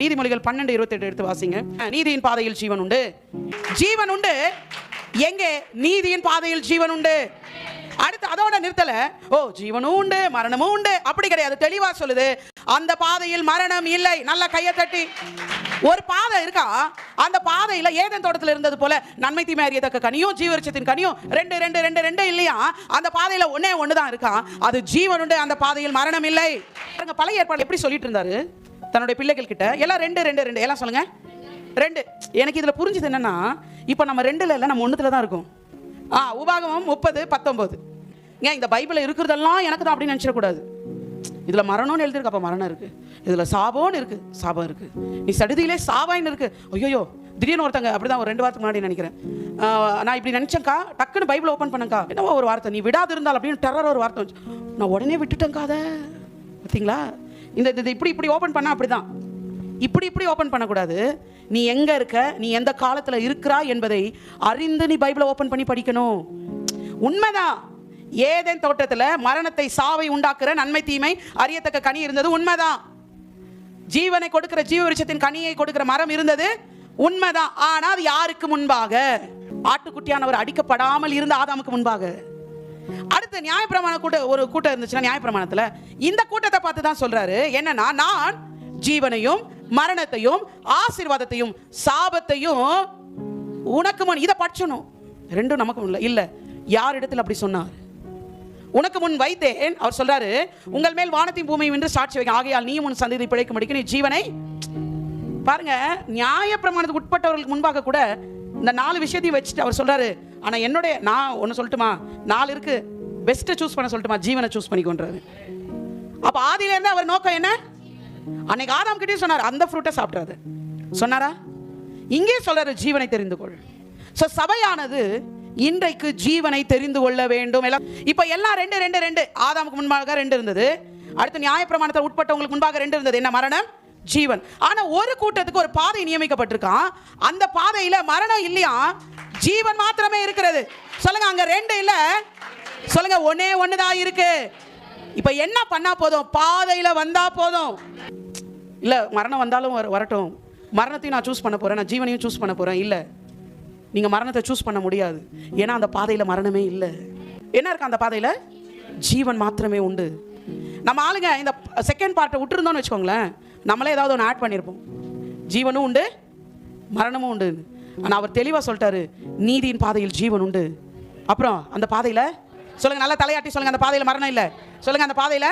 நீதிமொழிகள் 12:28 எடுத்து வாசிங்க. நீதியின் பாதையில் ஜீவன் உண்டு. ஜீவன் உண்டு எங்கே? நீதியின் பாதையில் ஜீவன் உண்டு. அடுத்து அதோட நிறுத்தல. ஓ ஜீவனும் உண்டு மரணமும் உண்டு அப்படி கிடையாது. தெளிவா சொல்லுது, அந்த பாதையில் மரணம் இல்லை. நல்ல கையை தட்டி. ஒரு பாதை இருக்கா, அந்த பாதையில ஏதேன் தோட்டத்தில் இருந்தது போல நன்மை தீமை அறியத்தக்க கனியும் ஜீவவிருட்சத்தின் கனியும் ரெண்டு இல்லையா? அந்த பாதையில ஒண்ணு தான் இருக்கா, அது ஜீவன் உண்டு. அந்த பாதையில் மரணம் இல்லை. பழைய ஏற்பாடு எப்படி சொல்லிட்டு இருந்தாரு தன்னுடைய பிள்ளைகள் கிட்ட? எல்லாம் ரெண்டு எல்லாம் சொல்லுங்க ரெண்டு. எனக்கு இதுல புரிஞ்சது என்னன்னா, இப்ப நம்ம ரெண்டுல இல்ல, நம்ம ஒண்ணுத்துல தான் இருக்கும். உபாகமம் 30:19. ஏன் இந்த பைபிள் இருக்கிறதெல்லாம் எனக்கு தான் அப்படின்னு நினைச்சிடக்கூடாது. இதுல மரணம்னு எழுதிருக்கு, அப்ப மரணம் இருக்கு. இதுல சாபம்னு இருக்கு, சாபம் இருக்கு. நீ சடுதியிலே சாவாயின்னு இருக்கு. ஐயோ திடீர்னு ஒருத்தங்க அப்படிதான் ஒரு 2 வாரத்துக்கு முன்னாடி நினைக்கிறேன், நான் இப்படி நினைச்சேன்க்கா, டக்குன்னு பைபிள் ஓப்பன் பண்ணக்கா, என்னவோ ஒரு வார்த்தை, நீ விடாது இருந்தால் அப்படின்னு டெரர் ஒரு வார்த்தை வச்சு நான் உடனே விட்டுட்டேன்க்கா. அதை பார்த்தீங்களா? இந்த இப்படி ஓப்பன் பண்ணா அப்படிதான். இப்படி ஓப்பன் பண்ணக்கூடாது. நீ எங்க இருக்க, நீ எந்த காலத்துல இருக்கிறா என்பதை அறிந்து நீ பைபிளை ஓப்பன் பண்ணி படிக்கணும். உண்மைதான், ஏதேன் தோட்டத்துல மரணத்தை சாவை உண்டாக்குற நன்மை தீமை அறியத்தக்க கனி இருந்தது உண்மைதான். ஜீவனை கொடுக்கிற ஜீவவிருட்சத்தின் கனியை கொடுக்கிற மரம் இருந்தது உண்மைதான். ஆனா அது யாருக்கு முன்பாக? ஆட்டுக்குட்டியானவர் அடிக்கப்படாமல் இருந்த ஆதாமுக்கு முன்பாக. அடுத்து நியாயப்பிரமாண ஒரு கூட்டம் இருந்துச்சுன்னா, நியாயப்பிரமாணத்துல இந்த கூட்டத்தை பார்த்து தான் சொல்றாரு என்னன்னா, நான் ஜீவனையும் மரணத்தையும் ஆசீர்வாதத்தையும் சாபத்தையும் உனக்கு முன், இதை படிச்சணும். ரெண்டும் நமக்கு முன் இல்ல. யார் இடத்துல அப்படி சொன்னார்? உனக்கு முன் வைத்தேன். அவர் சொல்றாரு, உங்கள் மேல் வானத்தையும் பூமியும் என்று சாட்சி வைக்க, ஆகையால் நீயும் உன் சந்ததியை பிழைக்கும்படிக்கு நீ ஜீவனை. பாருங்க, நியாயப்பிரமாணத்துக்கு உட்பட்டவர்களுக்கு முன்பாக கூட இந்த 4 விஷயத்தையும் வச்சுட்டு அவர் சொல்றாரு, ஆனா என்னுடைய, நான் ஒன்னு சொல்லட்டுமா, 4 இருக்கு, பெஸ்ட்டை சூஸ் பண்ண சொல்லட்டுமா? ஜீவனை சூஸ் பண்ணிக்கொண்டாரு. அப்ப ஆதியில இருந்து அவர் நோக்கம் என்ன? அன்னைக்கு ஆதாம் கிட்டே சொன்னார், அந்த ஃப்ரூட்டை சாப்பிடாது சொன்னாரா? இங்கே சொல்றாரு, ஜீவனை தெரிந்து கொள். சபையானது இன்றைக்கு ஜீவனை தெரிந்து கொள்ள வேண்டும். இப்ப எல்லாம் ரெண்டு. ஆதாமுக்கு முன்பாக 2 இருந்தது. அடுத்து நியாயப்பிரமாணத்தை உட்பட்டவங்களுக்கு முன்பாக 2 இருந்தது. என்ன? மரணம், ஜீவன். ஆனா ஒரு கூட்டத்துக்கு ஒரு பாதை நியமிக்கப்பட்டிருக்கான். அந்த பாதையில மரணம் இல்லையா, ஜீவன் மாத்திரமே இருக்கிறது. சொல்லுங்க, அங்க 2 இல்ல, சொல்லுங்க ஒண்ணே தான் இருக்கு. இப்ப என்ன பண்ணா போதும்? பாதையில வந்தா போதும். இல்ல மரணம் வந்தாலும் வரட்டும், மரணத்தையும் நான் சூஸ் பண்ண போறேன், நான் ஜீவனையும் சூஸ் பண்ண போறேன். இல்ல, நீங்க மரணத்தை சூஸ் பண்ண முடியாது. ஏன்னா அந்த பாதையில மரணமே இல்லை. என்ன இருக்கு அந்த பாதையில? ஜீவன் மாத்திரமே உண்டு. நம்ம ஆளுங்க இந்த செகண்ட் பார்ட்டை விட்டுருந்தோம்னு வச்சுக்கோங்களேன், நம்மளே ஏதாவது ஒன்று ஆட் பண்ணியிருப்போம். ஜீவனும் உண்டு மரணமும் உண்டு. ஆனால் அவர் தெளிவாக சொல்லிட்டாரு, நீதியின் பாதையில் ஜீவன் உண்டு. அப்புறம் அந்த பாதையில் சொல்லுங்க, நல்லா தலையாட்டி சொல்லுங்க, அந்த பாதையில் மரணம் இல்லை. சொல்லுங்க, அந்த பாதையில்